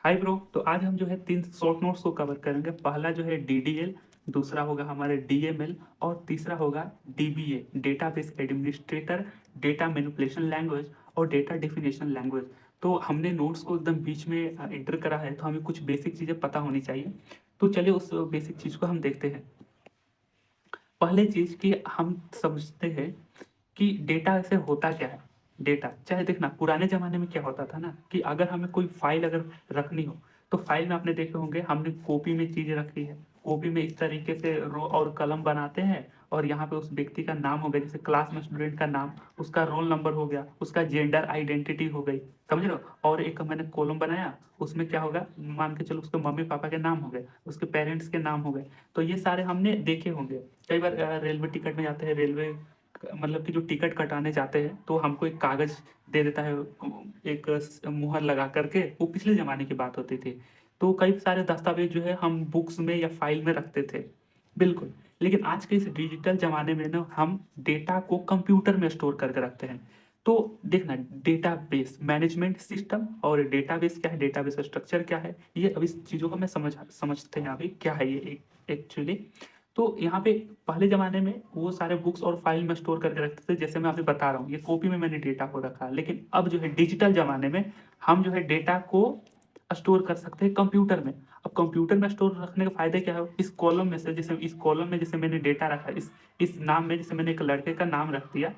Hi bro. तो आज हम जो है 3 शॉर्ट नोट्स को कवर करेंगे। पहला जो है डीडीएल, दूसरा होगा हमारे डीएमएल और तीसरा होगा dBA, database administrator, data manipulation language और डेटा डेफिनेशन लैंग्वेज। तो हमने नोट्स को एकदम बीच में एंटर करा है, तो हमें कुछ बेसिक चीज़ें पता होनी चाहिए। तो चलिए उस बेसिक चीज़ को हम देखते हैं। पहले चीज़ कि हम समझते हैं कि डेटा ऐसे होता क्या है। डेटा चाहे देखना पुराने ज़माने में क्या होता था ना, कि अगर हमें कोई फ़ाइल अगर रखनी हो, तो फ़ाइल में आपने देखे होंगे हमने कॉपी में चीज़ें रखी है। कॉपी में इस तरीके से रो और कलम बनाते हैं, और यहाँ पे उस व्यक्ति का नाम हो गया, जैसे क्लास में स्टूडेंट का नाम, उसका रोल नंबर हो गया, उसका जेंडर आइडेंटिटी हो गई, समझ रहे हो? और एक मैंने कॉलम बनाया, उसमें क्या होगा, मान के चलो उसके मम्मी-पापा के नाम हो गए, उसके पेरेंट्स के नाम हो गए। तो ये सारे हमने देखे होंगे। कई बार रेलवे टिकट में जाते हैं, रेलवे मतलब कि जो टिकट कटाने जाते हैं, तो हमको एक कागज़ दे देता है, एक मुहर लगा करके। वो पिछले ज़माने की बात होती थी। तो कई सारे दस्तावेज़ जो है हम बुक्स में या फाइल में रखते थे। बिल्कुल। लेकिन आज के इस डिजिटल ज़माने में ना हम डेटा को कंप्यूटर में स्टोर करके रखते हैं। तो देखना, डेटाबेस मैनेजमेंट सिस्टम और डेटाबेस क्या है, डेटाबेस स्ट्रक्चर क्या है, ये अब इस चीज़ों को मैं समझते हैं अभी क्या है ये एक्चुअली। तो यहाँ पे पहले ज़माने में वो सारे बुक्स और फाइल में स्टोर करके रखते थे, जैसे मैं अभी बता रहा हूँ, ये कॉपी में मैंने डेटा को रखा। लेकिन अब जो है डिजिटल ज़माने में हम जो है डेटा को स्टोर कर सकते हैं कंप्यूटर में। अब कंप्यूटर में स्टोर रखने का फ़ायदा क्या है? इस कॉलम में से, जैसे इस कॉलम में जैसे मैंने डेटा रखा, इस नाम में जैसे मैंने एक लड़के का नाम रख दिया,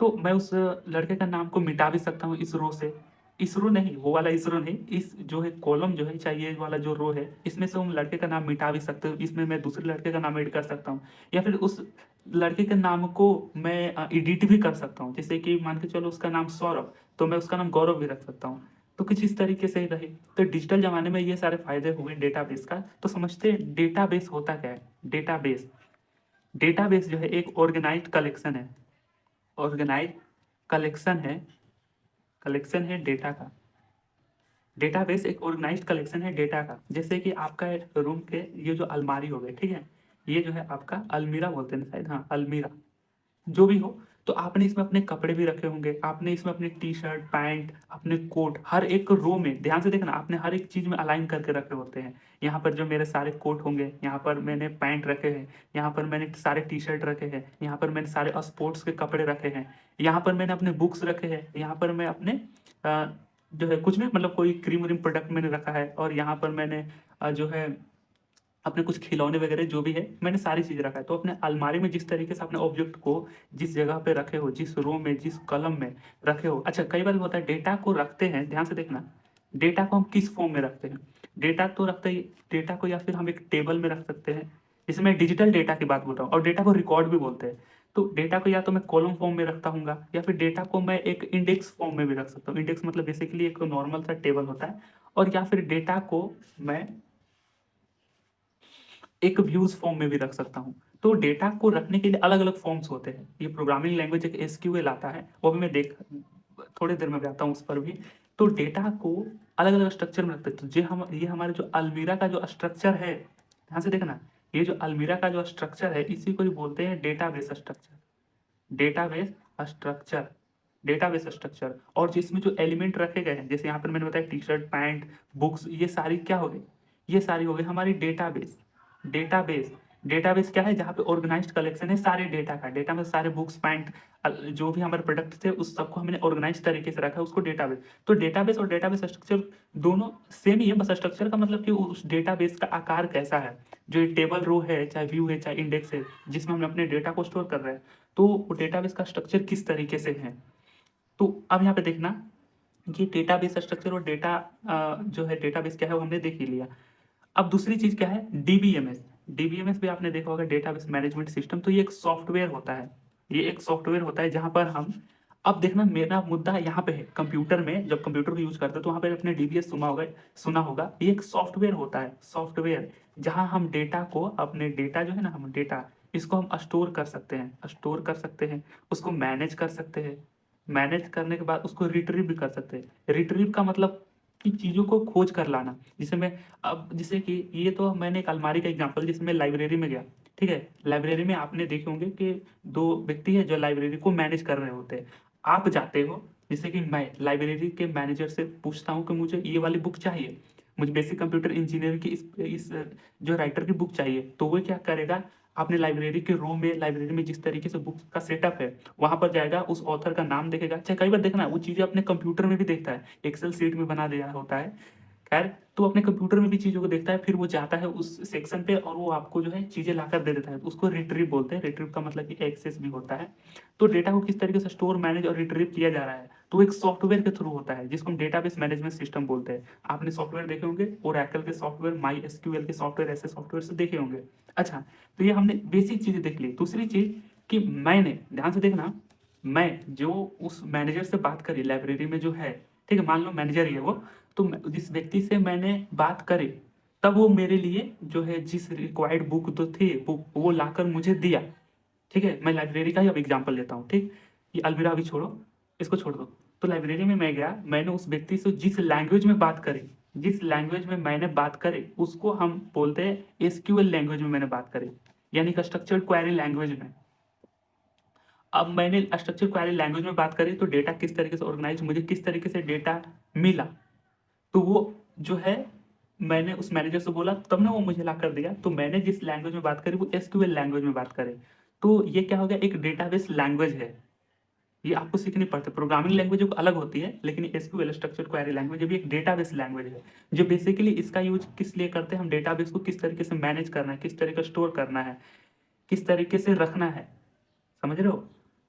तो मैं उस लड़के का नाम को मिटा भी सकता हूँ इस रो से। इस रो नहीं, वो वाला इस रो नहीं, इस जो है कॉलम जो है, चाहे ये वाला जो रो है, इसमें से हम लड़के का नाम मिटा भी सकते हो। इसमें मैं दूसरे लड़के का नाम ऐड कर सकता हूँ, या फिर उस लड़के के नाम को मैं एडिट भी कर सकता हूँ। जैसे कि मान के चलो उसका नाम सौरभ, तो मैं उसका नाम गौरव भी रख सकता हूँ। तो कुछ इस तरीके से ही रहे। तो डिजिटल ज़माने में ये सारे फ़ायदे हुए डेटाबेस का। तो समझते हैं डेटाबेस होता क्या है? डेटाबेस डेटाबेस जो है एक ऑर्गेनाइज़्ड कलेक्शन है। ऑर्गेनाइज़ कलेक्शन है कलेक्शन है डेटा का। डेटाबेस एक ऑर्गेनाइज्ड कलेक्शन है डेटा का। जैसे कि आपका रूम के ये जो अलमारी हो गए, ठीक है? ये जो है आपका अलमीरा बोलते हैं ना शायद, हाँ, अलमीरा। जो भी हो, तो आपने इसमें अपने कपड़े भी रखे होंगे, आपने इसमें अपनी टी-शर्ट, पैंट, अपने कोट, हर एक रो में ध्यान से देखना, आपने हर एक चीज़ में अलाइन करके रखे होते हैं। यहाँ पर जो मेरे सारे कोट होंगे, यहाँ पर मैंने पैंट रखे हैं, यहाँ पर मैंने सारे टी-शर्ट रखे हैं, यहाँ पर मैंने सारे स्पोर्ट्स के कपड़े रखे हैं, यहाँ पर मैंने अपने बुक्स रखे हैं, यहाँ पर मैं अपने अ, जो है कुछ भी मतलब कोई क्रीम-व्रीम प्रोडक्ट मैंने रखा है, और यहाँ पर मैंने जो है अपने कुछ खिलौने वगैरह जो भी है, मैंने सारी चीज़ रखा है। तो अपने अलमारी में जिस तरीके से अपने ऑब्जेक्ट को जिस जगह पे रखे हो, जिस रो में, जिस कॉलम में रखे हो। अच्छा, कई बार होता है डेटा को रखते हैं, ध्यान से देखना, डेटा को हम किस फॉर्म में रखते हैं? डेटा तो रखते ही डेटा को या फिर हम एक टेबल में रख सकते हैं, जैसे मैं डिजिटल डेटा की बात बोल रहा हूँ, और डेटा को रिकॉर्ड भी बोलते हैं। तो डेटा को या तो मैं कॉलम फॉर्म में रखता हूँगा, या फिर डेटा को मैं एक इंडेक्स फॉर्म में भी रख सकता हूँ। इंडेक्स मतलब बेसिकली एक नॉर्मल सा टेबल होता है। और या फिर डेटा को मैं एक व्यूज़ फॉर्म में भी रख सकता हूँ। तो डेटा को रखने के लिए अलग-अलग फॉर्म्स होते हैं। ये प्रोग्रामिंग लैंग्वेज एक एसक्यूएल आता है, वो भी मैं देख थोड़ी देर में भी आता हूँ उस पर भी। तो डेटा को अलग-अलग स्ट्रक्चर में रखते हैं। तो ये हमारे जो अलमीरा का जो स्ट्रक्चर है, ध्यान से देखना, ये जो अलमीरा का जो स्ट्रक्चर है, इसी को ही बोलते हैं database structure. Database structure database structure. और जिसमें जो एलिमेंट रखे गए हैं, जैसे यहाँ पर मैंने बताया टी-शर्ट, पैंट, बुक्स, ये सारी क्या हो गई? ये सारी हो गई हमारी डेटाबेस। डेटाबेस डेटाबेस क्या है? जहाँ पे ऑर्गेनाइज्ड कलेक्शन है सारे डेटा का। डेटा में सारे बुक्स, पैंट, जो भी हमारे प्रोडक्ट थे, उस सबको हमने ऑर्गेनाइज्ड तरीके से रखा है, उसको डेटाबेस। तो डेटाबेस और डेटाबेस स्ट्रक्चर दोनों सेम ही है, बस स्ट्रक्चर का मतलब कि उस डेटाबेस का आकार कैसा है। जो ये टेबल रो है, चाहे व्यू है, चाहे इंडेक्स है, जिसमें हम अपने डेटा को स्टोर कर रहे हैं, तो वो डेटाबेस का स्ट्रक्चर किस तरीके से है। तो अब यहाँ पे देखना, ये डेटाबेस स्ट्रक्चर और डेटा जो है डेटाबेस क्या है वो हमने देख ही लिया। अब दूसरी चीज़ क्या है? डीबीएमएस। डीबीएमएस भी आपने देखा होगा, डेटाबेस मैनेजमेंट सिस्टम। तो ये एक सॉफ्टवेयर होता है। ये एक सॉफ्टवेयर होता है जहाँ पर हम, अब देखना मेरा मुद्दा यहाँ पे है, कंप्यूटर में जब कंप्यूटर को यूज़ करते हैं तो वहाँ पे आपने डीबीएस सुना होगा। ये एक सॉफ्टवेयर होता है, सॉफ्टवेयर, जहाँ हम डेटा को, अपने डेटा जो है ना, हम डेटा इसको हम स्टोर कर सकते हैं, उसको मैनेज कर सकते हैं। मैनेज करने के बाद उसको रिट्रीव भी कर सकते हैं। रिट्रीव का मतलब कि चीज़ों को खोज कर लाना। जैसे मैं, अब जैसे कि ये तो मैंने एक अलमारी का एग्जांपल, जैसे मैं लाइब्रेरी में गया, ठीक है? लाइब्रेरी में आपने देखे होंगे कि 2 व्यक्ति हैं जो लाइब्रेरी को मैनेज कर रहे होते हैं। आप जाते हो, जैसे कि मैं लाइब्रेरी के मैनेजर से पूछता हूँ कि मुझे ये वाली बुक चाहिए। मुझे बेसिक कंप्यूटर इंजीनियरिंग की इस जो राइटर की बुक चाहिए, तो वो क्या करेगा, अपने लाइब्रेरी के रो में, लाइब्रेरी में जिस तरीके से बुक्स का सेटअप है, वहाँ पर जाएगा, उस ऑथर का नाम देखेगा। चाहे कई बार देखना वो चीज़ें अपने कंप्यूटर में भी देखता है, एक्सेल शीट में बना दिया होता है, खैर तो अपने कंप्यूटर में भी चीज़ों को देखता है, फिर वो जाता है उस सेक्शन पे और वो आपको जो है चीज़ें लाकर दे देता है। उसको रिट्रीव बोलते हैं, रिट्रीव का मतलब कि एक्सेस भी होता है। तो डेटा को किस तरीके से स्टोर, मैनेज और रिट्रीव किया जा रहा है, तो एक सॉफ्टवेयर के थ्रू होता है जिसको हम डेटाबेस मैनेजमेंट सिस्टम बोलते हैं। आपने सॉफ्टवेयर देखे होंगे, ओरेकल के सॉफ्टवेयर, माई एसक्यूएल के सॉफ्टवेयर, ऐसे सॉफ्टवेयर से देखे होंगे। अच्छा, तो ये हमने बेसिक चीज़ें देख ली। दूसरी चीज़ कि मैंने, ध्यान से देखना, मैं जो उस मैनेजर से बात करी लाइब्रेरी में जो है, ठीक है, मान लो मैनेजर ही है वो, तो जिस व्यक्ति से मैंने बात करी, तब वो मेरे लिए जो है जिस रिक्वायर्ड बुक तो थी बुक वो लाकर मुझे दिया। ठीक है, मैं लाइब्रेरी का ही अब एग्जांपल लेता हूँ। ठीक, ये अलमीरा अभी छोड़ो, इसको छोड़ दो। तो लाइब्रेरी में मैं गया, मैंने उस व्यक्ति से जिस लैंग्वेज में बात करी, जिस लैंग्वेज में मैंने बात करी उसको हम बोलते हैं एसक्यूएल लैंग्वेज में मैंने बात करी, यानी कि स्ट्रक्चर्ड क्वेरी लैंग्वेज में। अब मैंने स्ट्रक्चर क्वेरी लैंग्वेज में बात करी तो डेटा किस तरीके से ऑर्गेनाइज, मुझे किस तरीके से डेटा मिला, तो वो जो है मैंने उस मैनेजर से बोला, तब ना वो मुझे ला कर दिया। तो मैंने जिस लैंग्वेज में बात करी वो एसक्यूएल लैंग्वेज में बात करी। तो ये क्या हो गया, एक डेटाबेस लैंग्वेज है। ये आपको सीखनी पड़ती है। प्रोग्रामिंग लैंग्वेज अलग होती है, लेकिन एसक्यूएल स्ट्रक्चर क्वेरी लैंग्वेज ये भी एक डेटाबेस लैंग्वेज है, जो बेसिकली इसका यूज किस लिए करते हैं, हम डेटाबेस को किस तरीके से मैनेज करना है, किस तरीके से स्टोर करना है, किस तरीके से रखना है, समझ रहे हो?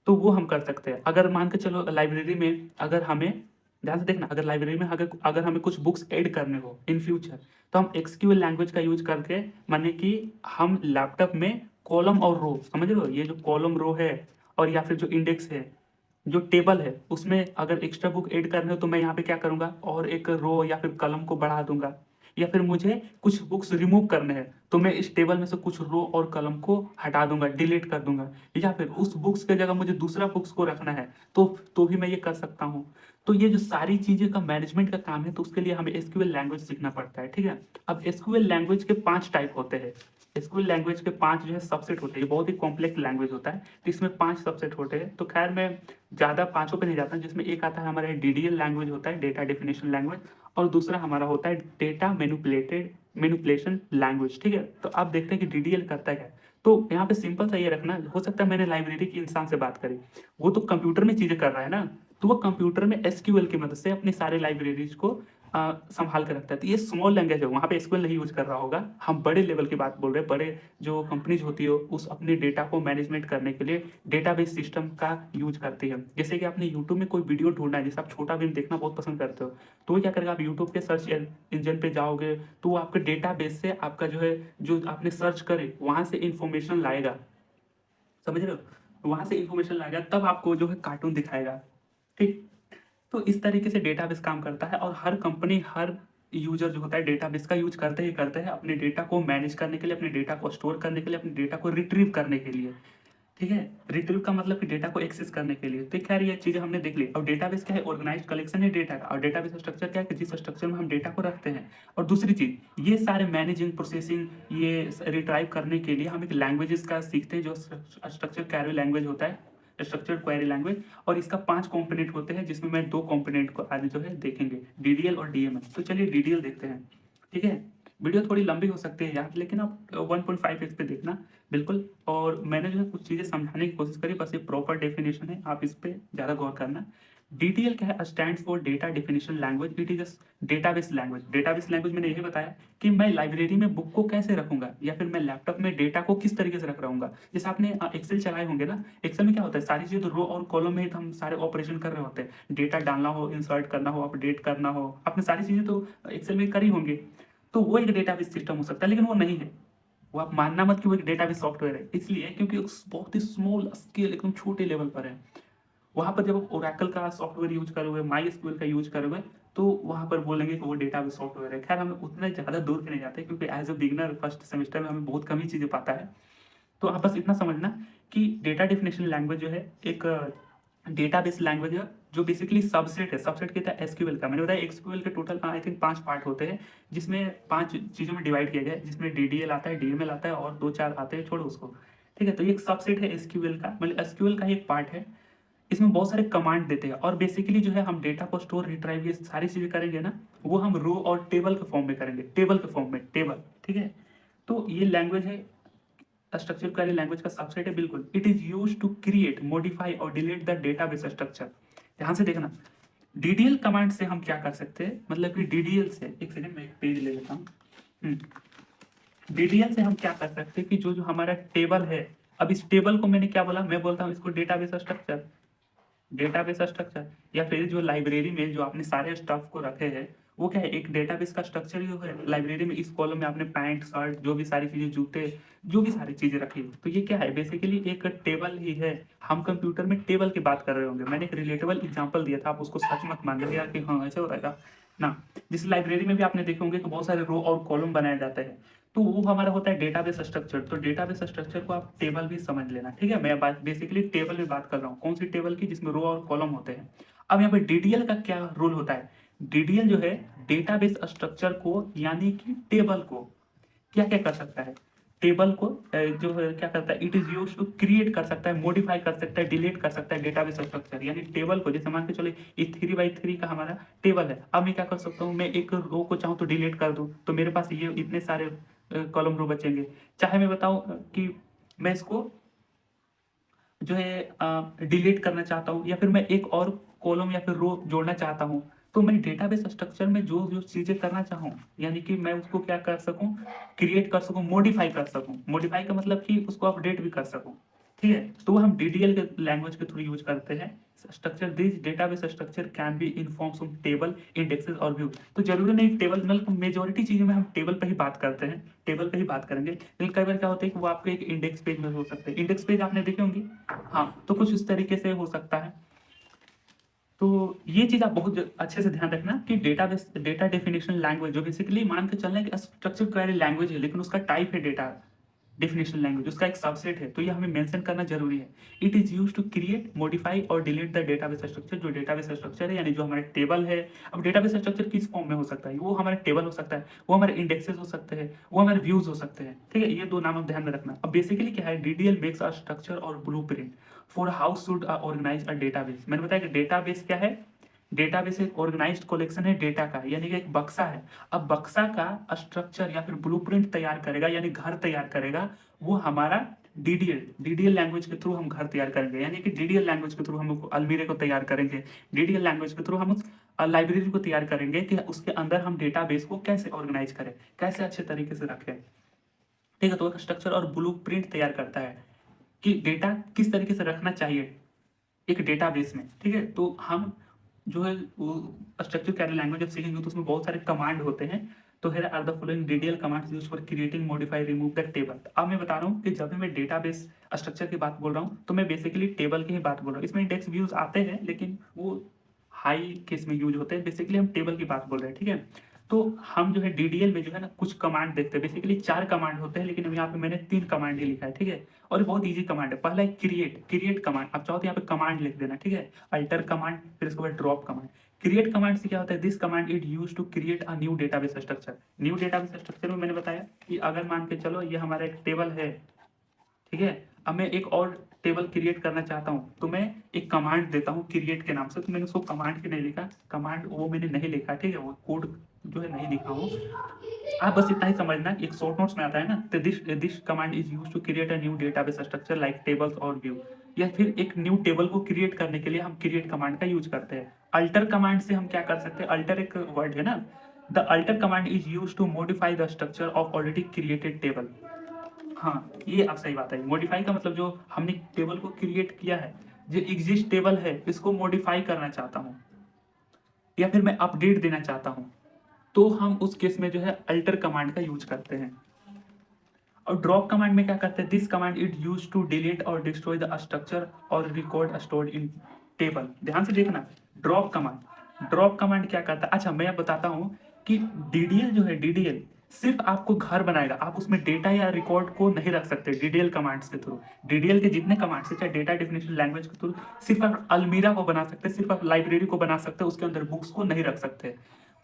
तो वो हम कर सकते हैं। अगर मान के चलो लाइब्रेरी में अगर हमें, ध्यान से देखना, अगर लाइब्रेरी में अगर अगर हमें कुछ बुक्स ऐड करने हो इन फ्यूचर, तो हम एक्सक्यूएल लैंग्वेज का यूज करके, माने कि हम लैपटॉप में कॉलम और रो, समझ रहे हो, ये जो कॉलम रो है और या फिर जो इंडेक्स है, जो टेबल है, उसमें अगर एक्स्ट्रा बुक ऐड करने हो तो मैं यहाँ पे क्या करूँगा, और एक रो या फिर कलम को बढ़ा दूंगा। या फिर मुझे कुछ बुक्स रिमूव करने हैं तो मैं इस टेबल में से कुछ रो और कलम को हटा दूंगा, डिलीट कर दूंगा। या फिर उस बुक्स के जगह मुझे दूसरा बुक्स को रखना है तो भी मैं ये कर सकता हूँ। तो ये जो सारी चीजें का मैनेजमेंट का काम है, तो उसके लिए हमें एसक्यूएल लैंग्वेज सीखना पड़ता है। ठीक है, अब एसक्यूएल लैंग्वेज के 5 टाइप होते हैं। एसक्यूएल लैंग्वेज के 5 जो है सबसेट होते हैं। ये बहुत ही कॉम्प्लेक्स लैंग्वेज होता है, तो इसमें 5 सबसेट होते हैं। तो खैर मैं ज़्यादा पाँचों पे नहीं जाता, जिसमें एक आता है हमारा डीडीएल लैंग्वेज होता है, डेटा डेफिनेशन लैंग्वेज, और दूसरा हमारा होता है डेटा मैनिपुलेशन लैंग्वेज। ठीक है, तो आप देखते हैं कि डीडीएल करता है क्या। तो यहाँ पे सिंपल सा ये रखना, हो सकता है मैंने लाइब्रेरी के इंसान से बात करी, वो तो कंप्यूटर में चीजें कर रहा है ना, तो वो कंप्यूटर में एसक्यूएल की मदद से अपनी सारे लाइब्रेरीज को संभाल कर रखता है। तो ये स्मॉल लैंग्वेज है, वहाँ पे एसक्यूएल नहीं यूज कर रहा होगा। हम बड़े लेवल की बात बोल रहे हैं, बड़े जो कंपनीज होती है उस अपने डेटा को मैनेजमेंट करने के लिए डेटाबेस सिस्टम का यूज करती है। जैसे कि आपने यूट्यूब में कोई वीडियो ढूंढना है, जैसे आप छोटा भीम देखना बहुत पसंद करते हो, तो वो क्या करेगा, आप यूट्यूब के सर्च इंजन पे जाओगे तो वो आपके डेटाबेस से आपका जो है, जो आपने सर्च करे वहां से इंफॉर्मेशन लाएगा, समझ रहे हो, वहां से इंफॉर्मेशन लाएगा, तब आपको जो है कार्टून दिखाएगा। ठीक, तो इस तरीके से डेटाबेस काम करता है। और हर कंपनी, हर यूजर जो होता है डेटाबेस का यूज करते ही करते हैं अपने डेटा को मैनेज करने के लिए, अपने डेटा को स्टोर करने के लिए, अपने डेटा को रिट्रीव करने के लिए। ठीक है, रिट्रीव का मतलब कि डेटा को एक्सेस करने के लिए। तो खैर ये चीजें हमने देख ली। अब डेटाबेस क्या है, ऑर्गेनाइज्ड कलेक्शन है डेटा का। और डेटाबेस स्ट्रक्चर क्या है कि जिस स्ट्रक्चर में हम डेटा को रखते हैं। और दूसरी चीज, ये सारे मैनेजिंग, प्रोसेसिंग, ये रिट्राइव करने के लिए हम एक लैंग्वेजेस का सीखते हैं, जो स्ट्रक्चर क्वेरी लैंग्वेज होता है, स्ट्रक्चर्ड क्वेरी लैंग्वेज। और इसका 5 कंपोनेंट होते हैं, जिसमें मैं 2 कंपोनेंट को आज जो है देखेंगे, डीडीएल और डीएमएल। तो चलिए डीडीएल देखते हैं। ठीक है, वीडियो थोड़ी लंबी हो सकती है यार, लेकिन आप 1.5x पे देखना बिल्कुल। और मैंने जो है कुछ चीज़ें समझाने की कोशिश करी, बस ये प्रॉपर डेफिनेशन है, आप इस पे ज़्यादा गौर करना। डीटीएल क्या है, stand for data definition language, it is database language. Database language मैंने यही बताया कि मैं लाइब्रेरी में बुक को कैसे रखूंगा, या फिर मैं लैपटॉप में डेटा को किस तरीके से रख रहूंगा। जैसे आपने एक्सेल चलाए होंगे ना, एक्सेल में क्या होता है, सारी चीज़ें तो रो और कॉलम में ही तो हम सारे ऑपरेशन कर रहे होते हैं। डेटा डालना हो, इंसर्ट करना हो, अपडेट करना हो, आपने सारी चीज़ें तो एक्सेल में करी होंगी। तो वो एक डेटाबेस सिस्टम हो सकता है, लेकिन वो नहीं है। वो आप मानना मत कि वो एक डेटाबेस सॉफ्टवेयर है, इसलिए क्योंकि उस बहुत ही स्मॉल स्केल, एकदम छोटे लेवल पर है। वहाँ पर जब आप ओरेकल का सॉफ्टवेयर यूज करोगे, माई एसक्यूएल का यूज करोगे, तो वहाँ पर बोलेंगे कि वो डेटाबेस सॉफ्टवेयर है। खैर हम उतने ज़्यादा दूर के नहीं जाते, क्योंकि as a beginner first semester में हमें बहुत कम ही चीज़ें पता है। तो आप बस इतना समझना कि डेटा डेफिनेशन लैंग्वेज जो है एक डेटाबेस लैंग्वेज है, जो बेसिकली सबसेट है। सबसेट क्या था, एसक्यूएल का। मैंने बताया एसक्यूएल के टोटल आई थिंक 5 पार्ट होते हैं, जिसमें 5 चीज़ों में डिवाइड किया गया है, जिसमें डीडीएल आता है, डीएमएल आता है, और 2-4 आते हैं, छोड़ो उसको। ठीक है, तो ये एक सबसेट है एसक्यूएल का, मतलब एसक्यूएल का ही एक पार्ट है। इसमें बहुत सारे कमांड देते हैं और बेसिकली जो है हम डेटा को स्टोर रिट्राइव ये सारी चीजें करेंगे ना, वो हम रो और टेबल के फॉर्म में करेंगे, टेबल के फॉर्म में, टेबल, ठीक है। तो ये लैंग्वेज है, स्ट्रक्चर क्वेरी लैंग्वेज का सबसेट है, बिल्कुल। It is use to create, modify और डिलीट द डेटाबेस स्ट्रक्चर। ध्यान से देखना, डीडीएल कमांड से हम क्या कर सकते हैं, मतलब कि डीडीएल से, एक सेकंड मैं एक पेज ले लेता हूँ। डीडीएल से हम क्या कर सकते हैं कि जो जो हमारा टेबल है, अब इस टेबल को मैंने क्या बोला, मैं बोलता हूँ इसको डेटाबेस स्ट्रक्चर, डेटाबेस स्ट्रक्चर, या फिर जो लाइब्रेरी में जो आपने सारे स्टफ को रखे हैं वो क्या है, एक डेटाबेस का स्ट्रक्चर ही है। लाइब्रेरी में इस कॉलम में आपने पैंट शर्ट जो भी सारी चीजें, जूते, जो भी सारी चीजें रखी है, तो ये क्या है, बेसिकली एक टेबल ही है। हम कंप्यूटर में टेबल की बात कर रहे होंगे, मैंने एक रिलेटेबल एग्जांपल दिया था, आप उसको सच मत मान लीजिएगा कि हाँ ऐसे हो रहेगा ना। जिस लाइब्रेरी में भी आपने देखे होंगे कि बहुत सारे रो और कॉलम बनाए जाते हैं, तो वो हमारा होता है डेटाबेस स्ट्रक्चर। तो डेटाबेस स्ट्रक्चर को आप टेबल भी समझ लेना, ठीक है। मैं बात बेसिकली टेबल में बात कर रहा हूँ, कौन सी टेबल की, जिसमें रो और कॉलम होते हैं। अब यहाँ पे डीडीएल का क्या रोल होता है, डीडीएल जो है डेटाबेस स्ट्रक्चर को, यानी कि टेबल को क्या क्या कर सकता है, टेबल को जो है क्या करता है, it is use to create कर सकता है, मॉडिफाई कर सकता है, डिलीट कर सकता है डेटाबेस स्ट्रक्चर, यानी टेबल को, जैसे मान के चलो ये 3x3 का हमारा टेबल है। अब मैं क्या कर सकता हूँ, मैं एक रो को चाहूँ तो डिलीट कर दूँ, तो मेरे पास ये इतने सारे कॉलम रो बचेंगे। चाहे मैं बताऊँ कि मैं इसको जो है डिलीट करना चाहता हूँ, या फिर मैं एक और कॉलम या फिर रो जोड़ना चाहता हूँ, तो मैं डेटाबेस स्ट्रक्चर में जो जो चीजें करना चाहूँ, यानी कि मैं उसको क्या कर सकूँ, क्रिएट कर सकूँ, मॉडिफाई कर सकूँ। मॉडिफाई का मतलब कि उसको अपडेट भी कर सकूँ, ठीक है। तो वो हम डीडीएल के लैंग्वेज के थ्रू यूज करते हैं। Structure, this database structure can be in forms of table, indexes और व्यू। तो जरूरी नहीं टेबल, मतलब मेजोरिटी चीजों में हम टेबल पे ही बात करते हैं, टेबल पे ही बात करेंगे, लेकिन कई बार क्या होता है कि वो आपके एक इंडेक्स पेज में हो सकते हैं। इंडेक्स पेज आपने देखे होंगे, हाँ, तो कुछ इस तरीके से हो सकता है। तो ये चीज आप बहुत अच्छे से ध्यान रखना कि डेटाबेस, डेटा डेफिनेशन लैंग्वेज, जो बेसिकली मान के चलना है कि स्ट्रक्चर क्वेरी लैंग्वेज है, लेकिन उसका टाइप है डेटा डेफिनेशन लैंग्वेज, उसका एक सबसेट है, तो ये हमें मेंशन करना जरूरी है। It is use to create, modify और डिलीट द डेटाबेस स्ट्रक्चर। जो डेटाबेस स्ट्रक्चर है, यानी जो हमारे टेबल है। अब डेटाबेस स्ट्रक्चर किस फॉर्म में हो सकता है, वो हमारे टेबल हो सकता है, वो हमारे इंडेक्सेस हो सकते हैं, वो हमारे व्यूज हो सकते हैं, ठीक है। ये दो नाम आप ध्यान में रखना। अब बेसिकली क्या है, डीडीएल मेक्स अ स्ट्रक्चर और blueprint for how should organize a database. मैंने बताया कि डेटाबेस क्या है, डेटाबेस एक ऑर्गेनाइज्ड कलेक्शन है डेटा का, यानी कि एक बक्सा है। अब बक्सा का स्ट्रक्चर या फिर ब्लूप्रिंट तैयार करेगा, यानी घर तैयार करेगा, वो हमारा डीडीएल, डीडीएल लैंग्वेज के थ्रू हम घर तैयार करेंगे, यानी कि डीडीएल लैंग्वेज के थ्रू हम अलमीरे को तैयार करेंगे, डीडीएल लैंग्वेज के थ्रू हम उस लाइब्रेरी को तैयार करेंगे कि उसके अंदर हम डेटाबेस को कैसे ऑर्गेनाइज करें, कैसे अच्छे तरीके से रखें, ठीक है। तो एक स्ट्रक्चर और ब्लूप्रिंट तैयार करता है कि डेटा किस तरीके से रखना चाहिए एक डेटाबेस में, ठीक है। तो हम जो है वो स्ट्रक्चर क्वेरी लैंग्वेज जब सीखेंगे तो उसमें बहुत सारे कमांड होते हैं। तो here are the following DDL commands used for creating, modify, remove the table. अब मैं बता रहा हूँ कि जब भी मैं डेटाबेस स्ट्रक्चर की बात बोल रहा हूँ, तो मैं बेसिकली टेबल की ही बात बोल रहा हूँ। इसमें इंडेक्स व्यूज आते हैं, लेकिन वो हाई केस में यूज होते हैं। बेसिकली हम टेबल की बात बोल रहे हैं, ठीक है। तो हम जो है डीडीएल में जो है ना कुछ कमांड देखते हैं, बेसिकली 4 कमांड होते हैं, लेकिन यहाँ पे मैंने 3 कमांड ही लिखा है, ठीक है। और ये बहुत ईजी कमांड है। पहला है क्रिएट, क्रिएट कमांड, आप चाहो तो यहाँ पे कमांड लिख देना, ठीक है। अल्टर कमांड, फिर इसके बाद ड्रॉप कमांड। क्रिएट कमांड से क्या होता है, this command it use to create a new database structure. New database structure में मैंने बताया कि अगर मान के चलो ये हमारा एक टेबल है, ठीक है। अब मैं एक और टेबल क्रिएट करना चाहता हूँ, तो मैं एक कमांड देता हूँ क्रिएट के नाम से। तो मैंने उसको कमांड के नहीं लिखा, कमांड वो मैंने नहीं लिखा, ठीक है, वो कोड जो है नहीं लिखा हूँ। आप बस इतना ही समझना, एक शॉर्ट नोट्स में आता है ना, तो this command is used to create a new database structure like tables और व्यू। या फिर एक न्यू टेबल को क्रिएट करने के लिए हम क्रिएट कमांड का यूज करते हैं। अल्टर कमांड से हम क्या कर सकते हैं, अल्टर एक वर्ड है ना, the alter command is used to modify the structure of already created table. हाँ, ये आप सही बात है। मॉडिफाई का मतलब जो हमने टेबल को क्रिएट किया है, जो एग्जिस्ट टेबल है, इसको मॉडिफाई करना चाहता हूँ, या फिर मैं अपडेट देना चाहता हूँ, तो हम उस केस में जो है अल्टर कमांड का यूज करते हैं। और ड्रॉप कमांड में क्या करते हैं, this command it use to delete और डिस्ट्रॉय द स्ट्रक्चर और रिकॉर्ड स्टोर्ड इन टेबल। ध्यान से देखना, ड्रॉप कमांड, ड्रॉप कमांड क्या करता है। अच्छा, मैं बताता हूँ कि डीडीएल जो है, डीडीएल सिर्फ आपको घर बनाएगा, आप उसमें डेटा या रिकॉर्ड को नहीं रख सकते डीडीएल कमांड्स के थ्रू। डीडीएल के जितने कमांड्स है, चाहे डेटा डेफिनेशन लैंग्वेज के थ्रू, सिर्फ आप अलमीरा को बना सकते हैं, सिर्फ आप लाइब्रेरी को बना सकते हैं, उसके अंदर बुक्स को नहीं रख सकते।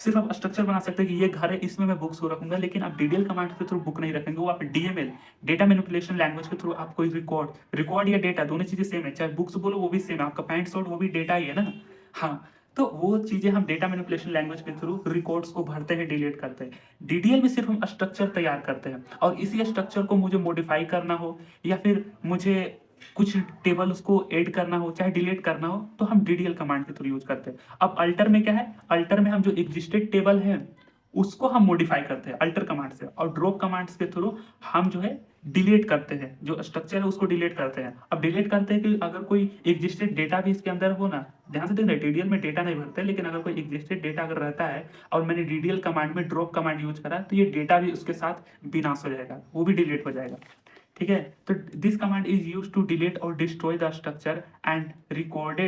सिर्फ आप स्ट्रक्चर बना सकते हैं कि ये घर है, इसमें मैं बुक्स को रखूंगा, लेकिन आप डीडीएल कमांड के थ्रू बुक नहीं रखेंगे, वो आप डीएमएल डेटा मैनिपुलेशन लैंग्वेज के थ्रू आप कोई रिकॉर्ड या डेटा दोनों चीजें सेम है, चाहे बुक्स बोलो वो भी सेम है, आपका पैंट शर्ट वो भी डेटा ही है ना। हाँ, तो वो चीजें हम डेटा मैनिपुलेशन लैंग्वेज के थ्रू रिकॉर्ड्स को भरते हैं, डिलीट करते हैं। डीडीएल में सिर्फ हम स्ट्रक्चर तैयार करते हैं, और इसी स्ट्रक्चर को मुझे मॉडिफाई करना हो या फिर मुझे कुछ टेबल उसको ऐड करना हो चाहे डिलीट करना हो, तो हम डीडीएल कमांड के थ्रू यूज करते हैं। अब अल्टर में क्या है, अल्टर में हम जो एग्जिस्टेड टेबल है उसको हम मॉडिफाई करते हैं अल्टर कमांड से, और ड्रॉप कमांड्स के थ्रू हम जो है डिलीट करते हैं, जो स्ट्रक्चर है उसको डिलीट करते हैं। अब डिलीट करते हैं कि अगर कोई एग्जिस्टेड डेटा भी इसके अंदर हो ना, ध्यान से देखना डीडीएल में डेटा नहीं भरते, लेकिन अगर कोई एग्जिस्टेड डेटा अगर रहता है और मैंने डीडीएल कमांड में ड्रॉप कमांड यूज करा, तो ये डेटा भी उसके साथ विनाश हो जाएगा, वो भी डिलीट हो जाएगा। ठीक है, तो this command is use to delete और destroy the structure and record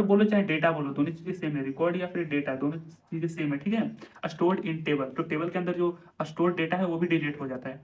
बोलो चाहे डेटा बोलो, दोनों चीजें सेम है, रिकॉर्ड या फिर डेटा दोनों चीजें सेम है। ठीक है, स्टोर्ड इन टेबल, तो टेबल के अंदर जो स्टोर्ड डेटा है वो भी डिलीट हो जाता है।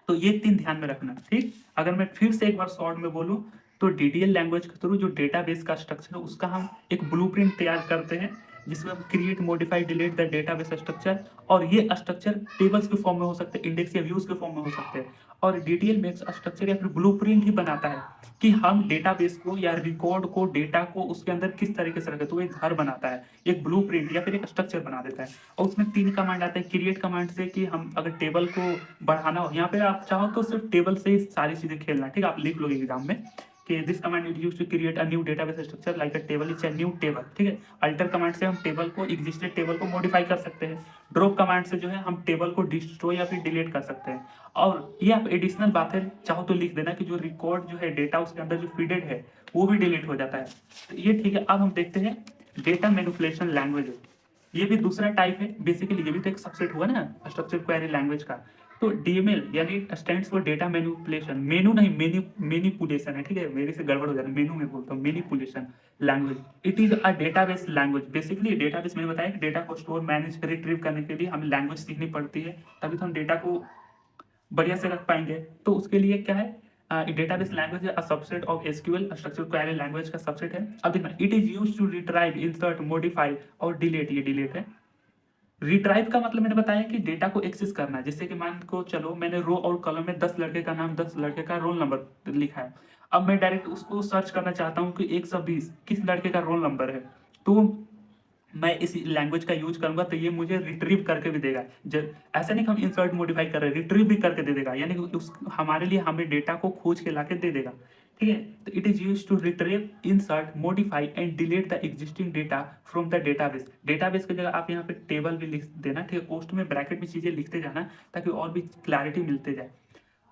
तो ये 3 ध्यान में रखना। ठीक, अगर मैं फिर से एक बार शॉर्ट में बोलूं, तो डीडीएल लैंग्वेज के थ्रू जो डेटाबेस का स्ट्रक्चर है उसका हम एक ब्लूप्रिंट तैयार करते हैं, जिसमें हम create modify delete the database structure, और ये स्ट्रक्चर टेबल्स के फॉर्म में हो सकते हैं, इंडेक्स या व्यूज के फॉर्म में हो सकते हैं। और डीडीएल में स्ट्रक्चर या फिर ब्लूप्रिंट ही बनाता है कि हम डेटाबेस को या रिकॉर्ड को डेटा को उसके अंदर किस तरीके से रखें, तो एक घर बनाता है, एक ब्लूप्रिंट या फिर एक स्ट्रक्चर बना देता है। और उसमें 3 कमांड आते हैं। क्रिएट कमांड से कि हम अगर टेबल को बढ़ाना हो, यहाँ पे आप चाहो तो सिर्फ टेबल से ही सारी चीजें खेलना, ठीक है, आप लिख लोगे एग्जाम में कि this command is used to create a new database structure like a table is a new table. ठीक है, अल्टर कमांड से हम टेबल को एग्जिस्टेड टेबल को मॉडिफाई कर सकते हैं। ड्रॉप कमांड से जो है हम टेबल को डिस्ट्रॉय या फिर डिलीट कर सकते हैं। और ये आप एडिशनल बात है, चाहो तो लिख देना कि जो रिकॉर्ड जो है डेटा उसके अंदर जो फीडेड है वो भी डिलीट हो जाता है। तो ये ठीक है। अब हम देखते हैं डेटा मैनिपुलेशन लैंग्वेज, ये भी दूसरा टाइप है। बेसिकली ये भी तो एक सबसेट हुआ ना स्ट्रक्चर क्वेरी लैंग्वेज का। तो डीएमएल यानी स्टैंड्स फॉर डेटा मैनिपुलेशन, मेनू नहीं मैनिपुलेशन है, ठीक है, मेरे से गड़बड़ हो जाता है, मेनू में बोलता हूँ, manipulation language. It is a database language. Basically database मैंने बताया कि डेटा को स्टोर मैनेज रिट्रीव करने के लिए हमें लैंग्वेज सीखनी पड़ती है, तभी तो हम डेटा को बढ़िया से रख पाएंगे। तो उसके लिए क्या है, database language a subset of SQL, structure query language का सबसेट है। अब देखना, it is used to retrieve, insert, modify और डिलीट, ये डिलीट है। रिट्राइव का मतलब मैंने बताया कि डेटा को एक्सेस करना है। जैसे कि मान को चलो मैंने रो और कॉलम में 10 लड़के का नाम 10 लड़के का रोल नंबर लिखा है। अब मैं डायरेक्ट उसको सर्च करना चाहता हूँ कि 120 किस लड़के का रोल नंबर है, तो मैं इस लैंग्वेज का यूज करूंगा, तो ये मुझे रिट्रीव करके भी देगा। जब ऐसा नहीं कि हम इंसर्ट मॉडिफाई कर रहे हैं, रिट्रीव भी करके दे देगा, यानी कि उस हमारे लिए हमें डेटा को खोज के लाके दे देगा। ठीक है, तो it is use to retrieve, insert, modify and delete the existing data from the database. Database की जगह आप यहाँ पे टेबल भी लिख देना, ठीक है, पोस्ट में ब्रैकेट में चीजें लिखते जाना ताकि और भी क्लैरिटी मिलते जाए।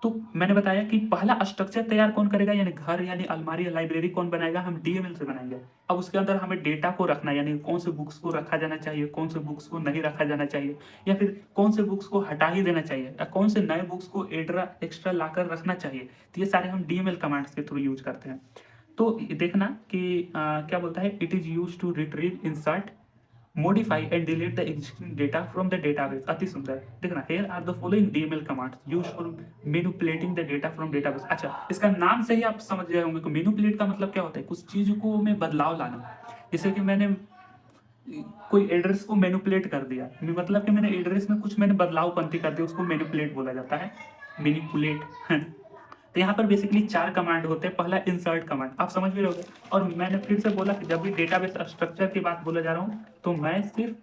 तो मैंने बताया कि पहला स्ट्रक्चर तैयार कौन करेगा, यानी घर यानी अलमारी या लाइब्रेरी कौन बनाएगा, हम डीएमएल से बनाएंगे। अब उसके अंदर हमें डेटा को रखना, यानी कौन से बुक्स को रखा जाना चाहिए, कौन से बुक्स को नहीं रखा जाना चाहिए, या फिर कौन से बुक्स को हटा ही देना चाहिए, या कौन से नए बुक्स को एक्स्ट्रा लाकर रखना चाहिए। तो ये सारे हम डीएमएल कमांड्स के थ्रू यूज करते हैं। तो देखना कि क्या बोलता है, it is use to retrieve, insert, modify and delete the existing data from the database। अति सुंदर, देखना, here are the following DML commands used for manipulating the data from database। अच्छा, इसका नाम से ही आप समझ गए होंगे कि मैनिपुलेट का मतलब क्या होता है, कुछ चीज को में बदलाव लाना। जैसे कि मैंने कोई एड्रेस को मैनिपुलेट कर दिया, मतलब कि मैंने एड्रेस में कुछ मैंने बदलाव पंथी कर दिया, उसको मैनिपुलेट बोला जाता है, मैनिपुलेट। तो यहाँ पर बेसिकली 4 कमांड होते हैं। पहला इंसर्ट कमांड, आप समझ भी रहोगे। और मैंने फिर से बोला कि जब भी डेटाबेस स्ट्रक्चर की बात बोला जा रहा हूँ, तो मैं सिर्फ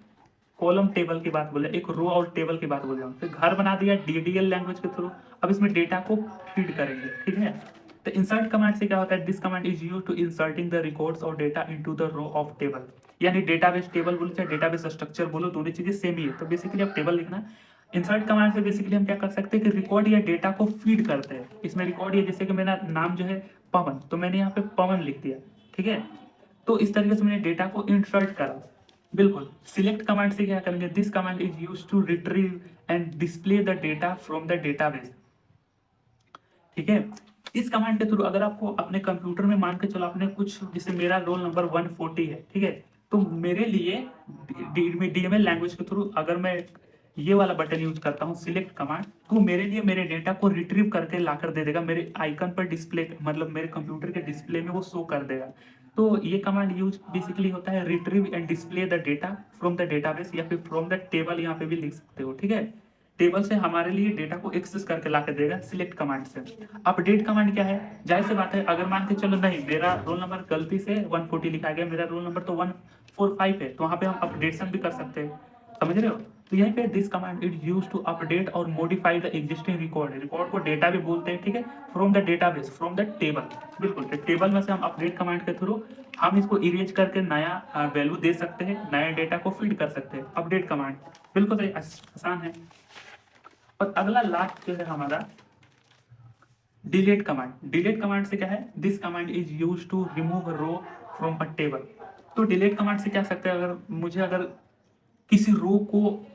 कॉलम टेबल की बात बोला, एक रो और टेबल की बात बोल रहा हूँ। फिर घर बना दिया डीडीएल लैंग्वेज के थ्रू, अब इसमें डेटा को फीड करेंगे। ठीक है, तो इंसर्ट कमांड से क्या होता है, this command is used to inserting the records और data into the row of table. यानी डेटाबेस टेबल बोलो चाहे डेटाबेस स्ट्रक्चर बोलो, दोनों चीजें सेम ही है। तो बेसिकली आप टेबल लिखना। इंसर्ट कमांड से बेसिकली हम क्या कर सकते हैं कि रिकॉर्ड या डेटा को फीड करते हैं। इसमें रिकॉर्ड या जैसे कि मेरा नाम जो है पवन, तो मैंने यहाँ पे पवन लिख दिया। ठीक है, तो इस तरीके से मैंने डेटा को इंसर्ट करा। बिल्कुल, सिलेक्ट कमांड से क्या करेंगे, this command is used to retrieve and display the data from the database. ठीक है, इस कमांड के थ्रू अगर आपको अपने कंप्यूटर में मान के चलो आपने कुछ, जैसे मेरा रोल नंबर 140 है, ठीक है, तो मेरे लिए डीएमएल लैंग्वेज के थ्रू अगर मैं ये वाला बटन यूज करता हूँ सिलेक्ट कमांड, तो मेरे लिए मेरे डेटा को रिट्रीव करके लाकर दे देगा, मेरे आइकन पर डिस्प्ले, मतलब मेरे कंप्यूटर के डिस्प्ले में वो शो कर देगा। तो ये कमांड यूज बेसिकली होता है retrieve and display the data from the database या फिर फ्रॉम द टेबल, यहाँ पे भी लिख सकते हो, ठीक है। टेबल से हमारे लिए डेटा को एक्सेस करके ला के देगा सिलेक्ट कमांड से। अपडेट कमांड क्या है, जाहिर सी बात है, अगर मान के चलो नहीं मेरा रोल नंबर गलती से 140 लिखा गया, मेरा रोल नंबर तो 145 है, तो वहाँ पे हम अपडेशन भी कर सकते हैं, समझ रहे हो। तो यहीं पे this command it use to update और modify the existing record, record को डेटा भी बोलते हैं, ठीक है, from the database from the table, बिल्कुल टेबल में से हम अपडेट कमांड के थ्रू हम इसको इरेज करके नया वैल्यू दे सकते हैं, नए डेटा को फीड कर सकते हैं, अपडेट कमांड बिल्कुल सही, आसान है। और अगला लास्ट जो है हमारा डिलीट कमांड। डिलीट कमांड से क्या है, this command is use to remove row from a table. तो डिलीट कमांड से क्या सकते हैं, अगर किसी रो को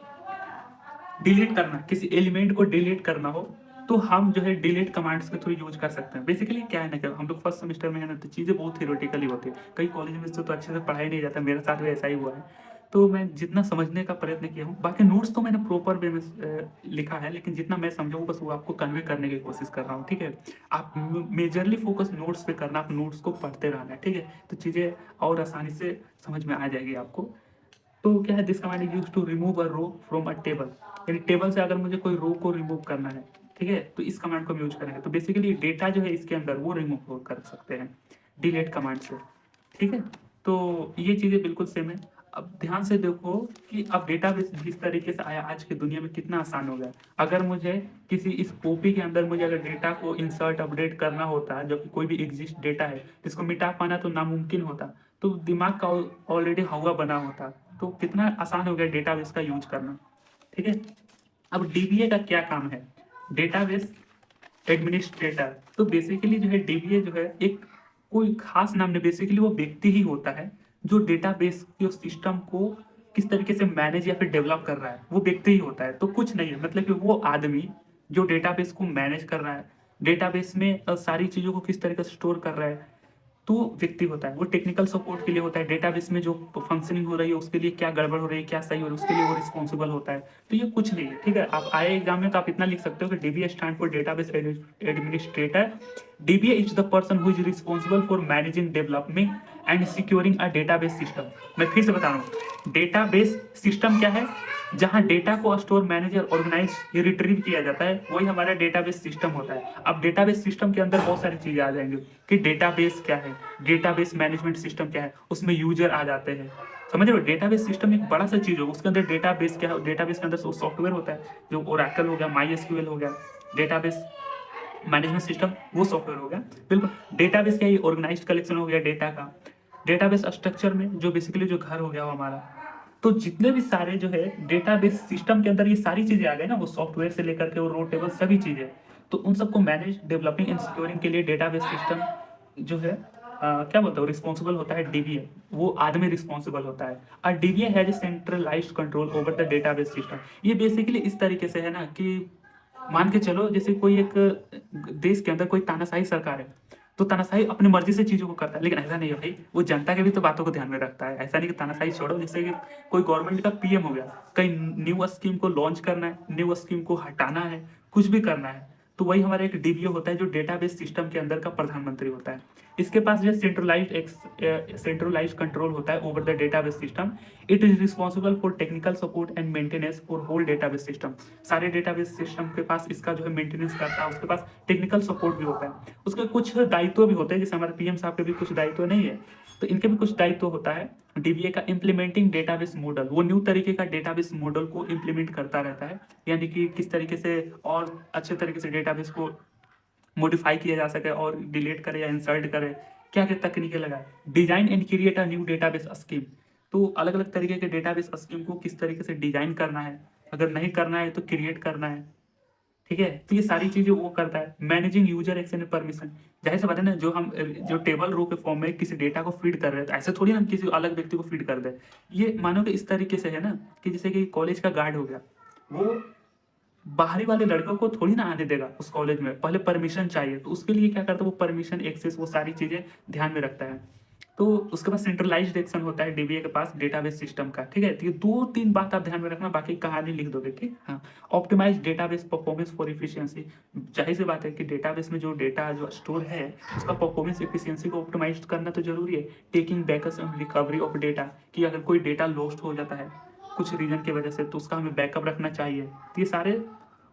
डिलीट करना, किसी एलिमेंट को डिलीट करना हो, तो हम जो है डिलीट कमांड्स के थ्रू यूज कर सकते हैं। बेसिकली क्या है ना कि हम लोग फर्स्ट सेमेस्टर में है ना, तो चीज़ें बहुत थियोरेटिकली होती है, कई कॉलेज में तो अच्छे से पढ़ाई नहीं जाता, मेरे साथ भी ऐसा ही हुआ है। तो मैं जितना समझने का प्रयत्न किया हूँ, बाकी नोट्स तो मैंने प्रॉपर वे में लिखा है, लेकिन जितना मैं समझा हूँ बस वो आपको कन्वे करने की कोशिश कर रहा हूँ, ठीक है। आप मेजरली फोकस नोट्स पे करना, आप नोट्स को पढ़ते रहना है, ठीक है, तो चीज़ें और आसानी से समझ में आ जाएगी आपको। तो क्या है, this command is use to remove a row from a table, यानी टेबल से अगर मुझे कोई रो को रिमूव करना है, ठीक है, तो इस कमांड को हम यूज करेंगे। तो बेसिकली डेटा जो है इसके अंदर वो रिमूव कर सकते हैं डिलीट कमांड से, ठीक है। तो ये चीज़ें बिल्कुल सेम है। अब ध्यान से देखो कि अब डेटाबेस जिस तरीके से आया आज की दुनिया में कितना आसान हो गया। अगर मुझे किसी इस कॉपी के अंदर मुझे अगर डेटा को इंसर्ट अपडेट करना होता, जो कि कोई भी एग्जिस्ट डेटा है जिसको मिटा पाना तो नामुमकिन होता, तो दिमाग का ऑलरेडी हवा बना होता। तो कितना आसान हो गया डेटाबेस का यूज करना, ठीक है। अब डीबीए का क्या काम है, डेटाबेस एडमिनिस्ट्रेटर। तो बेसिकली जो है डीबीए जो है एक कोई खास नाम नहीं, बेसिकली वो व्यक्ति ही होता है जो डेटाबेस के सिस्टम को किस तरीके से मैनेज या फिर डेवलप कर रहा है, वो व्यक्ति ही होता है। तो कुछ नहीं है, मतलब कि वो आदमी जो डेटाबेस को मैनेज कर रहा है, डेटाबेस में सारी चीज़ों को किस तरीके से स्टोर कर रहा है, तो व्यक्ति होता है। वो टेक्निकल सपोर्ट के लिए होता है, डेटाबेस में जो फंक्शनिंग हो रही है उसके लिए क्या गड़बड़ हो रही है, क्या सही हो रही है, उसके लिए वो रिस्पॉन्सिबल होता है। तो ये कुछ नहीं है, ठीक है। आप आए एग्जाम में तो आप इतना लिख सकते हो कि dBA stand for database administrator. DBA is the person who is responsible for managing developing and securing a database system. मैं फिर से बता रहा हूँ, डेटाबेस सिस्टम क्या है, जहां डेटा को स्टोर मैनेज और ऑर्गेनाइज रिट्रीव किया जाता है, वही हमारा डेटाबेस सिस्टम होता है। अब डेटाबेस सिस्टम के अंदर बहुत सारी चीजें आ जाएंगी कि डेटाबेस क्या है, डेटाबेस मैनेजमेंट सिस्टम क्या है, उसमें यूजर आ जाते हैं, समझ रहे हो। डेटाबेस सिस्टम एक बड़ा सा चीज हो, उसके अंदर डेटाबेस क्या है, डेटाबेस के अंदर सॉफ्टवेयर होता है, जो ओरेकल हो गया, माई एसक्यूएल हो गया, डेटाबेस मैनेजमेंट सिस्टम वो सॉफ्टवेयर हो गया, बिल्कुल। डेटाबेस क्या है, ऑर्गेनाइज्ड कलेक्शन हो गया डेटा का। डेटाबेस स्ट्रक्चर में जो बेसिकली जो घर हो गया वो हमारा। तो जितने भी सारे जो है डेटाबेस सिस्टम के अंदर ये सारी चीजें आ गई ना, वो सॉफ्टवेयर से लेकर के वो रो टेबल सभी चीजें, तो उन सबको मैनेज डेवलपिंग एंड सिक्योरिंग के लिए डेटाबेस सिस्टम जो है क्या बोलते हो, रिस्पॉन्सिबल होता है डीबीए, वो आदमी रिस्पॉन्सिबल होता है। और dBA has centralised control over the database system. ये बेसिकली इस तरीके से है ना कि मान के चलो जैसे कोई एक देश के अंदर कोई तानाशाही सरकार है, तो तानाशाही अपनी मर्जी से चीजों को करता है, लेकिन ऐसा नहीं है भाई, वो जनता के भी तो बातों को ध्यान में रखता है। ऐसा नहीं कि तानाशाही छोड़ो, जैसे कि कोई गवर्नमेंट का पीएम हो गया, कई न्यू स्कीम को लॉन्च करना है, न्यू स्कीम को हटाना है, कुछ भी करना है, तो वही हमारा एक डीबीए होता है जो डेटाबेस सिस्टम के अंदर का प्रधानमंत्री होता है। इसके पास जो सेंट्रलाइज कंट्रोल होता है over the database system. It is responsible for technical support and maintenance for whole database system. सारे डेटाबेस सिस्टम के पास इसका जो है मेंटेनेंस करता है, उसके पास टेक्निकल सपोर्ट भी होता है, उसके कुछ दायित्व भी होते हैं, जैसे हमारे पीएम साहब के भी कुछ दायित्व नहीं है, तो इनके भी कुछ दायित्व होता है। डीबीए का इम्प्लीमेंटिंग डेटाबेस मॉडल, वो न्यू तरीके का डेटाबेस मॉडल को इम्प्लीमेंट करता रहता है, यानी कि किस तरीके से और अच्छे तरीके से डेटाबेस को मॉडिफाई किया जा सके और डिलीट करे या इंसर्ट करे, क्या क्या तकनीकें लगाए। Design and create a new database scheme. तो अलग अलग तरीके के डेटाबेस स्कीम को किस तरीके से डिजाइन करना है, अगर नहीं करना है तो क्रिएट करना है, ठीक है। तो ये सारी चीजें वो करता है। Managing user access and permission, जाहिर से बात है ना, जो हम जो टेबल रो के फॉर्म में किसी डेटा को फीड कर रहे हैं, तो ऐसे थोड़ी ना हम किसी अलग व्यक्ति को फीड कर दे। ये मानो कि इस तरीके से है ना कि जैसे कि कॉलेज का गार्ड हो गया, वो बाहरी वाले लड़कों को थोड़ी ना आने देगा उस कॉलेज में, पहले परमिशन चाहिए, तो उसके लिए क्या करता है, वो परमिशन एक्सेस वो सारी चीजें ध्यान में रखता है। तो उसके बाद सेंट्रलाइज्ड एक्शन होता है डीबीए के पास डेटाबेस सिस्टम का, ठीक है। तो ये 2-3 बात आप ध्यान में रखना, बाकी कहानी लिख दोगे, ठीक। हाँ, optimize database performance for efficiency. जाहिर सी बात है कि डेटाबेस में जो डेटा जो स्टोर है उसका परफॉर्मेंस एफिशिएंसी को ऑप्टिमाइज करना तो जरूरी है। Taking backup and recovery of data, कि अगर कोई डेटा लॉस्ट हो जाता है कुछ रीजन की वजह से तो उसका हमें बैकअप रखना चाहिए। तो ये सारे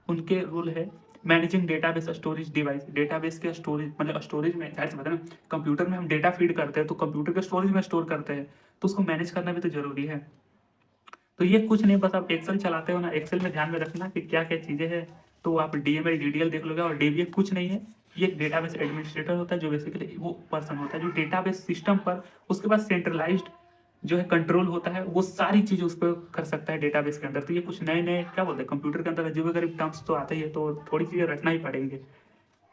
उनके रूल है। Managing database storage device, database के स्टोरेज मतलब स्टोरेज में जाहिर सी बात है ना, कंप्यूटर में हम डेटा फीड करते हैं तो कंप्यूटर के स्टोरेज में स्टोर करते हैं, तो उसको मैनेज करना भी तो जरूरी है। तो ये कुछ नहीं, बस आप एक्सेल चलाते हो ना, एक्सेल में ध्यान में रखना कि क्या क्या चीज़ें हैं। तो आप डीएमएल डीडीएल देख लोगे, और डीबीए कुछ नहीं है, ये एक डेटाबेस एडमिनिस्ट्रेटर होता है जो बेसिकली वो पर्सन होता है जो डेटाबेस सिस्टम पर, उसके बाद सेंट्रलाइज्ड जो है कंट्रोल होता है, वो सारी चीज़ उस पर कर सकता है डेटाबेस के अंदर। तो ये कुछ नए नए क्या बोलते हैं कंप्यूटर के अंदर अजीब गरीब टर्म्स तो आते ही है, तो थोड़ी चीज़ें रटना ही पड़ेंगे,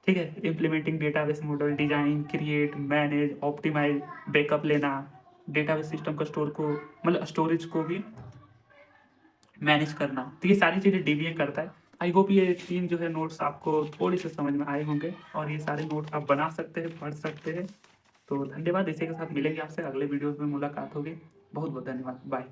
ठीक है। Implementing database model, design, create, manage, optimize, backup लेना, डेटाबेस सिस्टम का स्टोर को मतलब स्टोरेज को भी मैनेज करना, तो ये सारी चीज़ें डीबीए करता है। आई होप ये 3 जो है नोट्स आपको थोड़ी से समझ में आए होंगे, और ये सारे नोट्स आप बना सकते हैं, पढ़ सकते हैं। तो धन्यवाद, इसी के साथ मिलेंगे आपसे अगले वीडियोस में, मुलाकात होगी। बहुत बहुत धन्यवाद, बाय।